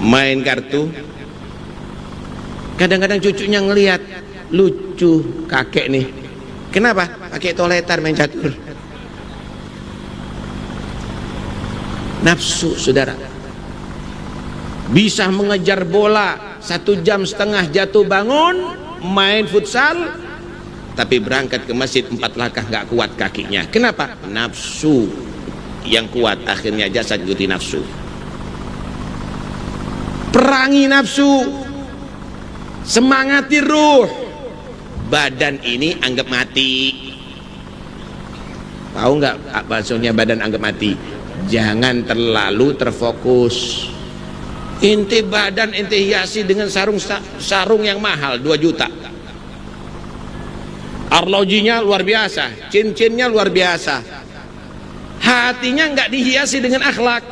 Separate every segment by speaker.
Speaker 1: main kartu. Kadang-kadang cucunya ngelihat lucu kakek nih, kenapa pakai toletan main catur. Nafsu, saudara. Bisa mengejar bola 1,5 jam jatuh bangun main futsal, tapi berangkat ke masjid 4 langkah nggak kuat kakinya. Kenapa? Nafsu yang kuat, akhirnya jasad ikuti nafsu. Perangi nafsu, semangati ruh. Badan ini anggap mati. Tahu nggak maksudnya badan anggap mati? Jangan terlalu terfokus. Inti badan inti hiasi dengan sarung yang mahal 2 juta. Arlojinya luar biasa, cincinnya luar biasa. Hatinya nggak dihiasi dengan akhlak,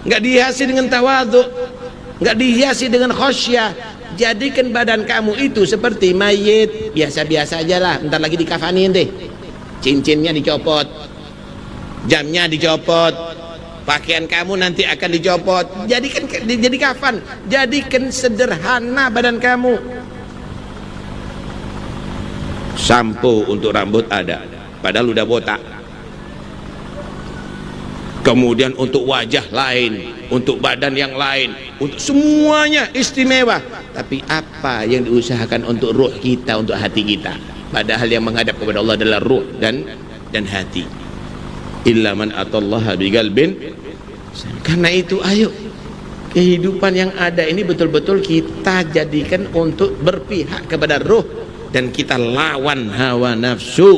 Speaker 1: nggak dihiasi dengan tawadhu, nggak dihiasi dengan khosyah. Jadikan badan kamu itu seperti mayit, biasa-biasa aja lah. Bentar lagi dikafanin deh, cincinnya dicopot, jamnya dicopot, pakaian kamu nanti akan dicopot. Jadikan jadi kafan, jadikan sederhana badan kamu. Sampo untuk rambut ada, padahal udah botak. Kemudian untuk wajah lain, untuk badan yang lain, untuk semuanya istimewa. Tapi apa yang diusahakan untuk ruh kita, untuk hati kita? Padahal yang menghadap kepada Allah adalah ruh dan hati. Illa man atallaha biqalbin. Karena itu ayo, kehidupan yang ada ini betul-betul kita jadikan untuk berpihak kepada ruh, dan kita lawan hawa nafsu.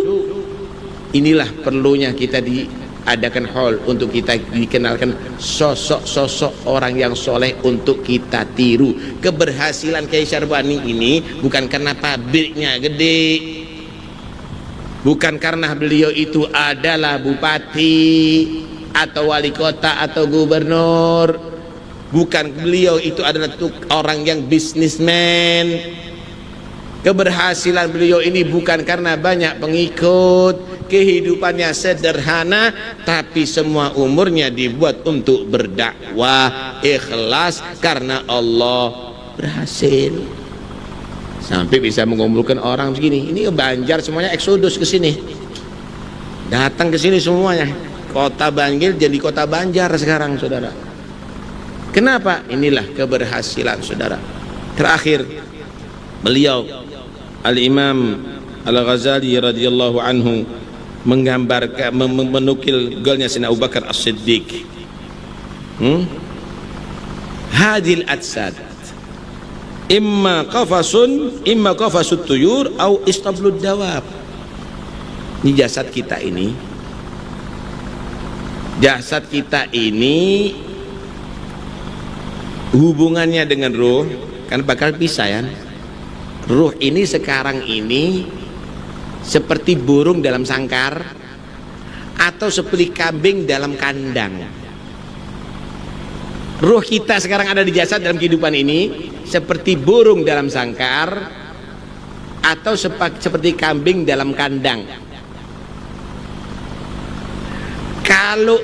Speaker 1: Inilah perlunya kita diadakan haul untuk kita dikenalkan sosok-sosok orang yang soleh untuk kita tiru. Keberhasilan Kiai Syarbani ini bukan karena pabriknya gede, bukan karena beliau itu adalah bupati atau wali kota atau gubernur, bukan beliau itu adalah orang yang bisnismen. Keberhasilan beliau ini bukan karena banyak pengikut, kehidupannya sederhana, tapi semua umurnya dibuat untuk berdakwah ikhlas karena Allah, berhasil sampai bisa mengumpulkan orang begini. Ini Banjar semuanya eksodus ke sini, datang ke sini semuanya. Kota Bangil jadi kota Banjar sekarang, saudara. Kenapa? Inilah keberhasilan, saudara. Terakhir, beliau Al-Imam Al-Ghazali radhiyallahu anhu menggambarkan, menukil golnya Sayyidina Abu Bakar As-Siddiq. Hadil atsad imma qafasut tuyur au istablud dawab. Ini jasad kita ini, hubungannya dengan ruh kan bakal pisah ya. Ruh ini sekarang ini seperti burung dalam sangkar atau seperti kambing dalam kandang. Ruh kita sekarang ada di jasad dalam kehidupan ini seperti burung dalam sangkar atau seperti kambing dalam kandang. Kalau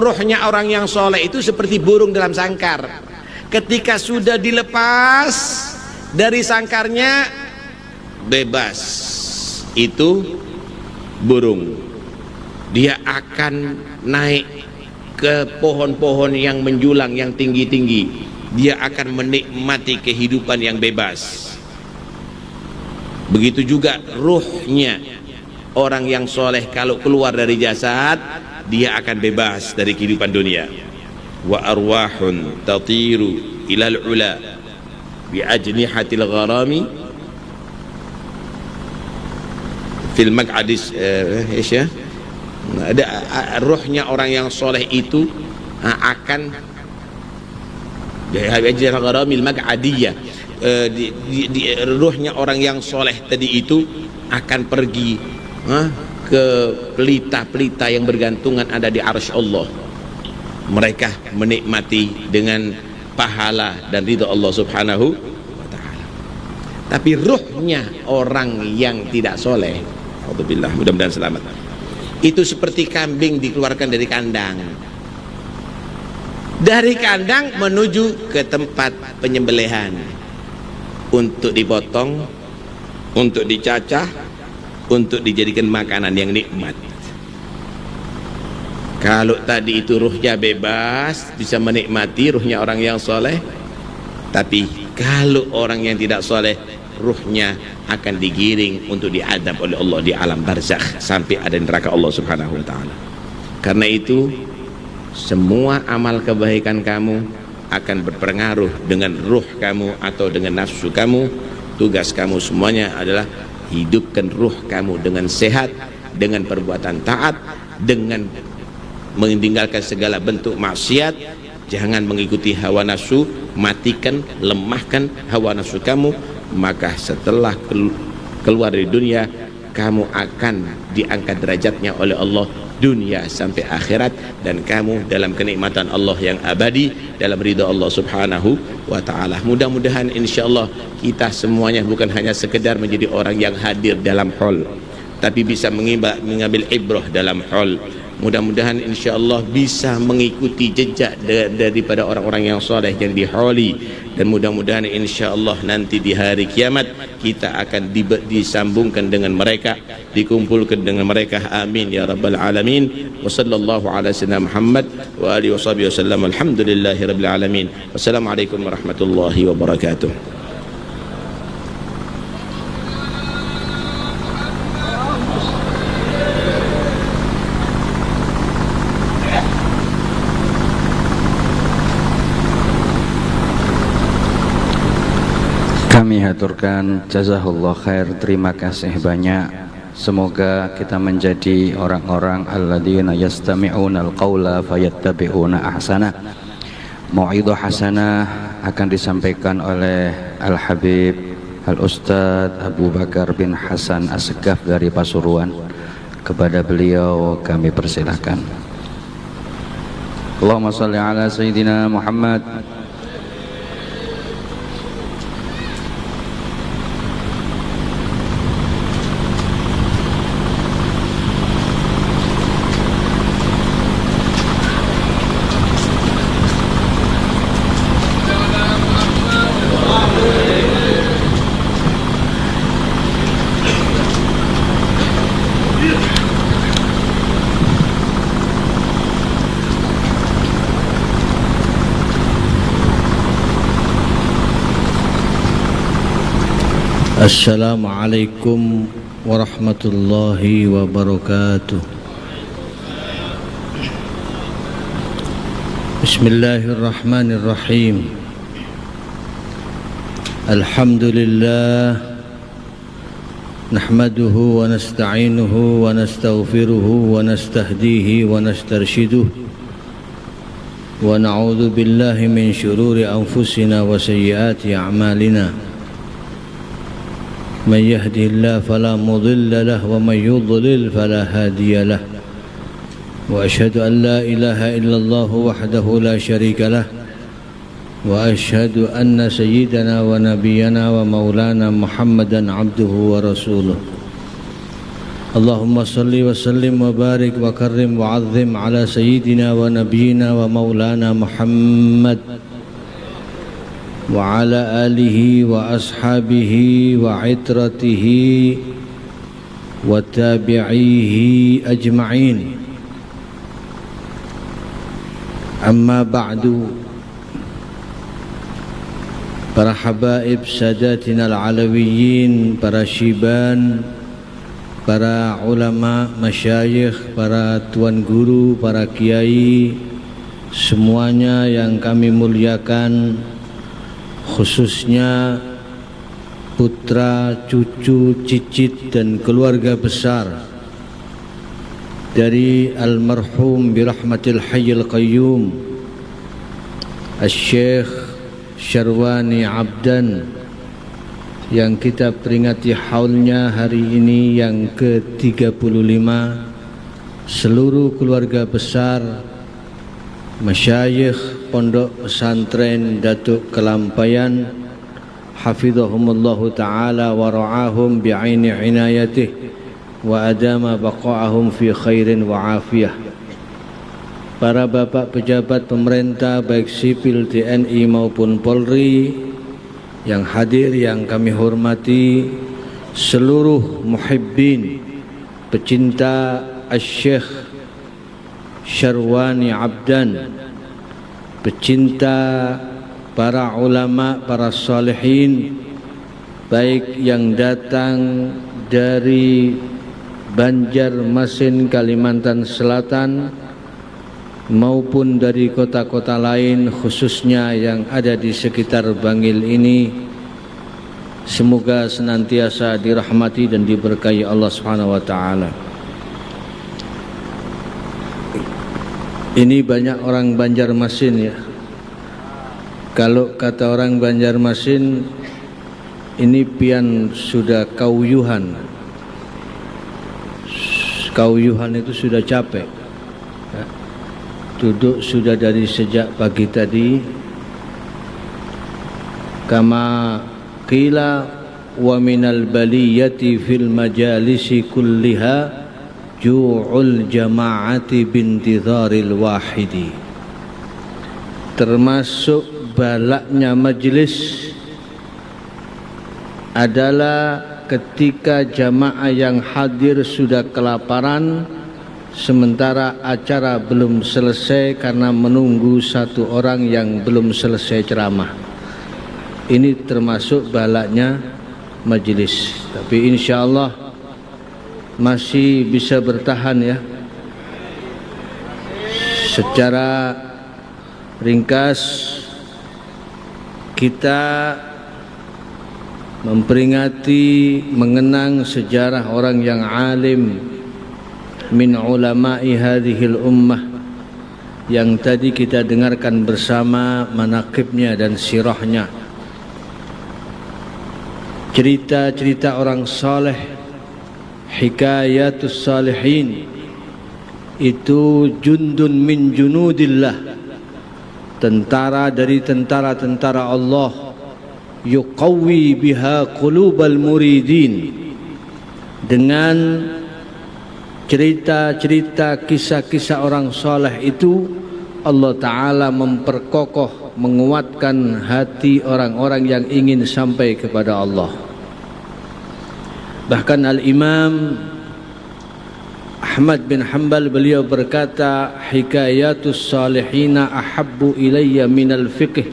Speaker 1: ruhnya orang yang soleh itu seperti burung dalam sangkar, ketika sudah dilepas dari sangkarnya bebas, itu burung, dia akan naik ke pohon-pohon yang menjulang yang tinggi-tinggi, dia akan menikmati kehidupan yang bebas. Begitu juga ruhnya orang yang soleh, kalau keluar dari jasad dia akan bebas dari kehidupan dunia. Wa arwahun tatiru ilal ula bi ajnihatil gharami fil maq'adis ya. Ada ruhnya orang yang soleh itu akan ajnihatil gharamil maq'adiyah, ruhnya orang yang soleh tadi itu akan pergi ke pelita-pelita yang bergantungan ada di arsy Allah. Mereka menikmati dengan pahala dan ridha Allah subhanahu wa ta'ala. Tapi ruhnya orang yang tidak soleh, alhamdulillah, mudah-mudahan selamat, itu seperti kambing dikeluarkan dari kandang. dari kandang menuju ke tempat penyembelihan untuk dipotong, untuk dicacah, untuk dijadikan makanan yang nikmat. Kalau tadi itu ruhnya bebas, bisa menikmati ruhnya orang yang soleh. Tapi kalau orang yang tidak soleh, ruhnya akan digiring untuk diadab oleh Allah di alam barzakh sampai ada neraka Allah Subhanahu wa taala. Karena itu semua amal kebaikan kamu akan berpengaruh dengan ruh kamu atau dengan nafsu kamu. Tugas kamu semuanya adalah hidupkan ruh kamu dengan sehat, dengan perbuatan taat, dengan meninggalkan segala bentuk maksiat. Jangan mengikuti hawa nafsu, matikan, lemahkan hawa nafsu kamu. Maka setelah keluar dari dunia, kamu akan diangkat derajatnya oleh Allah dunia sampai akhirat, dan kamu dalam kenikmatan Allah yang abadi, dalam ridha Allah Subhanahu wa taala. Mudah-mudahan insyaallah kita semuanya bukan hanya sekedar menjadi orang yang hadir dalam haul, tapi bisa mengambil ibrah dalam haul. Mudah-mudahan insyaallah bisa mengikuti jejak daripada orang-orang yang soleh yang diholi, dan mudah-mudahan insyaallah nanti di hari kiamat kita akan disambungkan dengan mereka, dikumpulkan dengan mereka. Amin ya rabbal alamin. Wa sallallahu ala sayyidina Muhammad wa alihi washabihi wasallam. Alhamdulillahi rabbil alamin. Wassalamualaikum warahmatullahi wabarakatuh.
Speaker 2: Kami haturkan jazahullah khair, terima kasih banyak. Semoga kita menjadi orang-orang alladzina yastami'una al-qawla fayattabi'una ahsana. Mau'idhah hasanah akan disampaikan oleh Al-Habib Al-Ustadz Abu Bakar bin Hasan As-Segaf dari Pasuruan. Kepada beliau kami persilahkan. Allahumma shalli ala Sayyidina Muhammad.
Speaker 3: Assalamualaikum warahmatullahi wabarakatuh. Bismillahirrahmanirrahim. Alhamdulillah, nahmaduhu wa nasta'inuhu wa nastaghfiruhu wa nastahdihi wa nastarshiduh, wa na'udzu billahi min syururi anfusina wa sayyiati a'malina. من يهده الله فلا مضل له ومن يضلل فلا هادي له، وأشهد أن لا إله إلا الله وحده لا شريك له، وأشهد أن سيدنا ونبينا ومولانا محمدا عبده ورسوله. اللهم صل وسلم وبارك وكرم وعظم على سيدنا ونبينا ومولانا محمد وعلى آله وأصحابه وعترته وتابعيه أجمعين. أما بعد، para habaib sadatina al-alawiyin, para syiban, para ulama, masyayikh, para tuan guru, para kiai, semuanya yang kami muliakan, khususnya putra, cucu, cicit dan keluarga besar dari almarhum birahmatil hayyil qayyum Asy-Syaikh Syarwani Abdan, yang kita peringati haulnya hari ini yang ke-35. Seluruh keluarga besar masyayikh Pondok Pesantren Datuk Kelampayan, hafizahumullahu ta'ala wa ra'ahum bi'aini inayatih wa adama baqa'ahum fi khairin wa afiyah. para bapak pejabat pemerintah baik sipil TNI maupun Polri yang hadir yang kami hormati, seluruh muhibbin pecinta Asy-Syaikh Syarwani Abdan, pecinta para ulama, para salihin, baik yang datang dari Banjarmasin, Kalimantan Selatan maupun dari kota-kota lain, khususnya yang ada di sekitar Bangil ini. Semoga senantiasa dirahmati dan diberkahi Allah Subhanahu wa taala. Ini banyak orang Banjarmasin ya. Kalau kata orang Banjarmasin, ini pian sudah kauyuhan. Kauyuhan itu sudah capek. Duduk sudah dari sejak pagi tadi. Kama qila wa minal baliyati fil majalisi kulliha ju'ul jama'ati bintidharil wahidi. Termasuk balaknya majlis adalah ketika jamaah yang hadir sudah kelaparan sementara acara belum selesai karena menunggu satu orang yang belum selesai ceramah. Ini termasuk balaknya majlis. Tapi insya Allah masih bisa bertahan ya. Secara ringkas kita memperingati, mengenang sejarah orang yang alim min ulama'i hadhil ummah yang tadi kita dengarkan bersama manaqibnya dan sirahnya, cerita-cerita orang saleh, hikayatus salihin. Itu jundun min junudillah, tentara dari tentara-tentara Allah, yuqawwi biha qulubal muridin. Dengan cerita-cerita kisah-kisah orang saleh itu Allah Ta'ala memperkokoh, menguatkan hati orang-orang yang ingin sampai kepada Allah. Bahkan Al-Imam Ahmad bin Hanbal beliau berkata, hikayatus salihina ahabbu ilayya minal fiqh.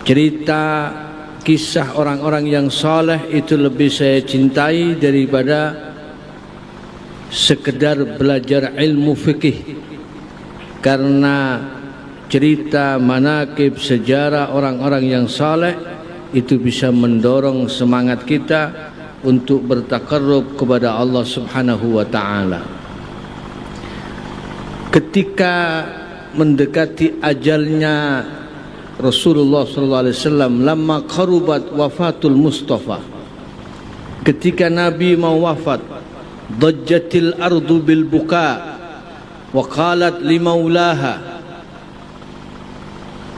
Speaker 3: Cerita kisah orang-orang yang saleh itu lebih saya cintai daripada sekedar belajar ilmu fikih. Karena cerita manaqib sejarah orang-orang yang saleh itu bisa mendorong semangat kita untuk bertakarrub kepada Allah Subhanahu wa taala. Ketika mendekati ajalnya Rasulullah sallallahu alaihi wasallam, lamma qarubat wafatul Mustafa, ketika Nabi mau wafat, dajjatil ardu bil buka wa qalat li maulaha,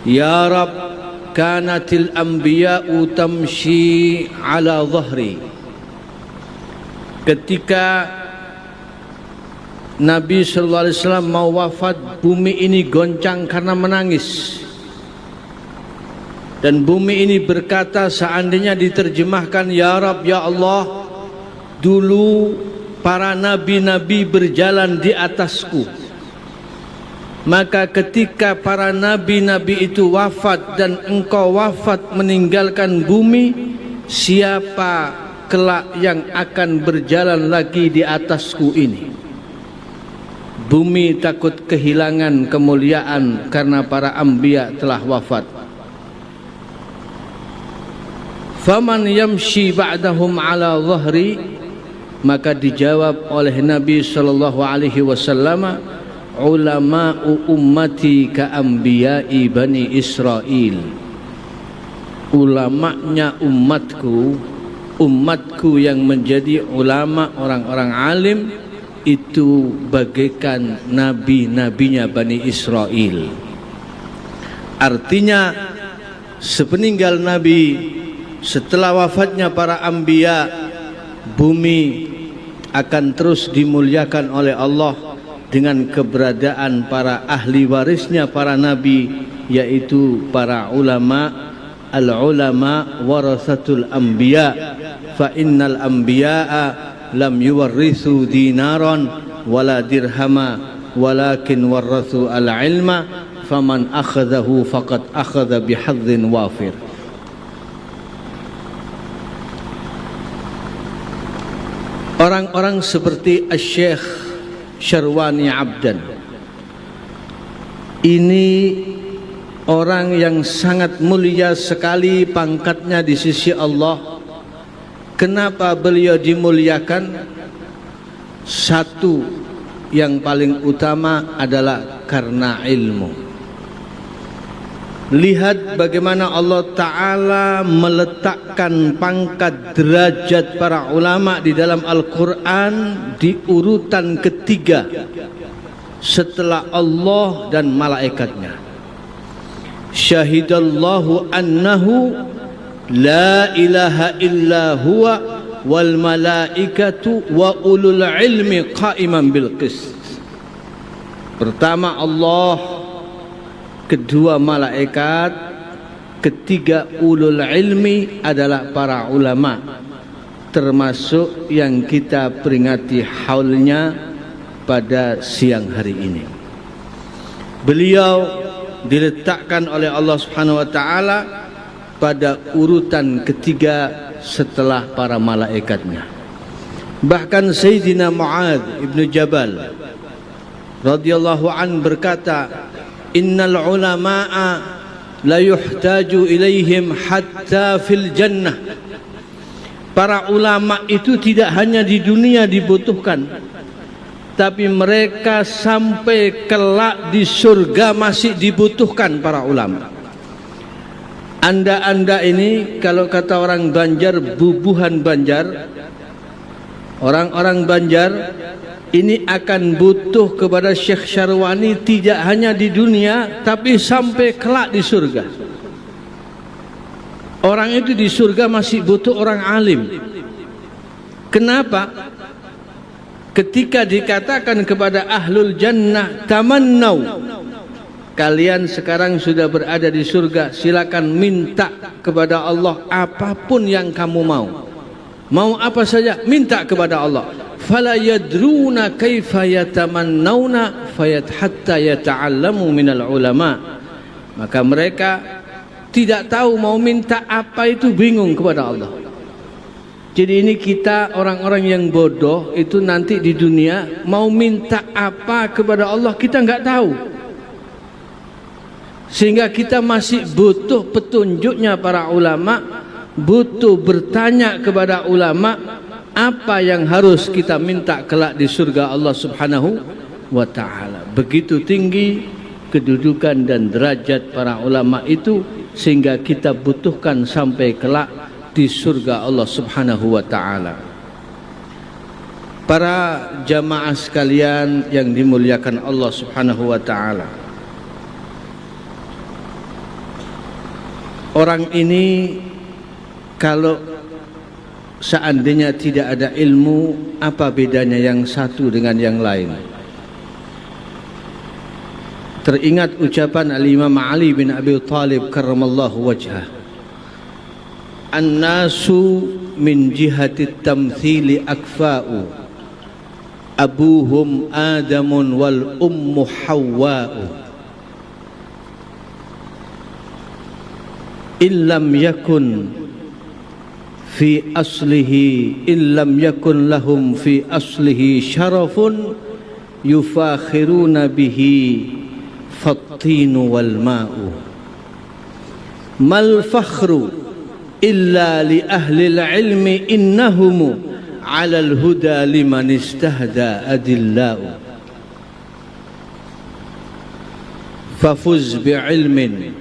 Speaker 3: ya Rab, kanatil anbiya'u tamshi ala dhahri. Ketika Nabi sallallahu alaihi wasallam mau wafat, bumi ini goncang karena menangis. Dan bumi ini berkata, seandainya diterjemahkan, ya Rab, ya Allah, dulu para nabi-nabi berjalan di atasku. Maka ketika para nabi-nabi itu wafat dan engkau wafat meninggalkan bumi, siapa kelak yang akan berjalan lagi di atasku ini? Bumi takut kehilangan kemuliaan karena para anbiya telah wafat. Faman yamshi ba'dahum ala dhahri, maka dijawab oleh Nabi sallallahu alaihi wasallam, ulama'u ummati ka anbiya'i bani Israil. Ulamanya umatku yang menjadi ulama, orang-orang alim itu bagaikan nabi-nabinya Bani Israel. Artinya sepeninggal Nabi, setelah wafatnya para anbiya, bumi akan terus dimuliakan oleh Allah dengan keberadaan para ahli warisnya para nabi, yaitu para ulama. Al-ulama warasatul anbiya, fa innal anbiya'a lam yuwarrithu dinaran wala dirhama walakin warathu al-ilma faman akhadhahu faqad akhadha bihadzin wafir. Orang-orang seperti Asy-Syaikh Syarwani Abdan ini orang yang sangat mulia sekali pangkatnya di sisi Allah. Kenapa beliau dimuliakan? Satu yang paling utama adalah karena ilmu. Lihat bagaimana Allah Ta'ala meletakkan pangkat derajat para ulama di dalam Al-Quran di urutan ketiga setelah Allah dan malaikatnya. Syahidallahu annahu la ilaha illa huwa wal malaikatu wa ulul ilmi qa'iman bil qist. Pertama Allah, kedua malaikat, ketiga ulul ilmi adalah para ulama, termasuk yang kita peringati haulnya pada siang hari ini. Beliau diletakkan oleh Allah Subhanahu wa taala pada urutan ketiga setelah para malaikatnya. Bahkan Sayyidina Mu'adz ibn Jabal radhiyallahu an berkata, innal ulama'a la yuhtaju ilaihim hatta fil jannah. Para ulama itu tidak hanya di dunia dibutuhkan, tapi mereka sampai kelak di surga masih dibutuhkan para ulama. Anda ini kalau kata orang Banjar, bubuhan Banjar, orang-orang Banjar ini akan butuh kepada Syekh Syarwani tidak hanya di dunia tapi sampai kelak di surga. Orang itu di surga masih butuh orang alim. Kenapa? Ketika dikatakan kepada ahlul jannah, tamannau, kalian sekarang sudah berada di surga, silakan minta kepada Allah apapun yang kamu mau. Mau apa saja, minta kepada Allah. Fala yadruna kaifa yatamannawna hatta yata'allamu minal ulama. Maka mereka tidak tahu mau minta apa itu, bingung kepada Allah. Jadi ini kita orang-orang yang bodoh itu nanti di dunia mau minta apa kepada Allah kita nggak tahu. Sehingga kita masih butuh petunjuknya para ulama, butuh bertanya kepada ulama apa yang harus kita minta kelak di surga Allah Subhanahu wa taala. Begitu tinggi kedudukan dan derajat para ulama itu sehingga kita butuhkan sampai kelak di surga Allah Subhanahu wa taala. Para jamaah sekalian yang dimuliakan Allah Subhanahu wa taala. Orang ini kalau seandainya tidak ada ilmu, apa bedanya yang satu dengan yang lain? Teringat ucapan Al-Imam Ali bin Abi Thalib karramallahu wajhah, An-nasu min jihati tamthili akfa'u, abuhum Adamun wal ummu Hawwa'u, illam yakun fi aslihi illam yakun lahum fi aslihi syarafun yufakhiruna bihi fattinu wal ma'u, mal fakhru illa li ahli al-ilmi innahum 'ala al-huda liman istahda adillau, fafuz bi'ilmin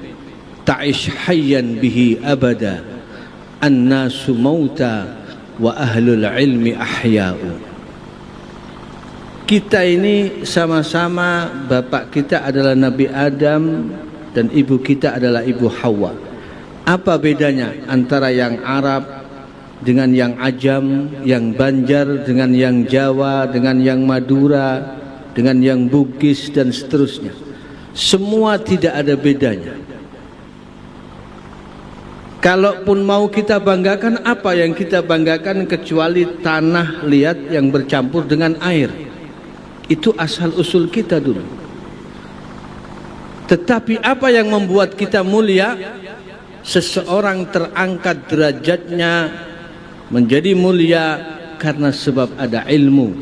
Speaker 3: ta'ish hayyan bihi abada, an-nasu mauta wa ahlul ilmi ahya'u. Kita ini sama-sama bapak kita adalah Nabi Adam dan ibu kita adalah Ibu Hawa. Apa bedanya antara yang Arab dengan yang Ajam, yang Banjar dengan yang Jawa, dengan yang Madura, dengan yang Bugis dan seterusnya, semua tidak ada bedanya. Kalaupun mau kita banggakan, apa yang kita banggakan kecuali tanah liat yang bercampur dengan air? Itu asal usul kita dulu. Tetapi apa yang membuat kita mulia? Seseorang terangkat derajatnya menjadi mulia karena sebab ada ilmu.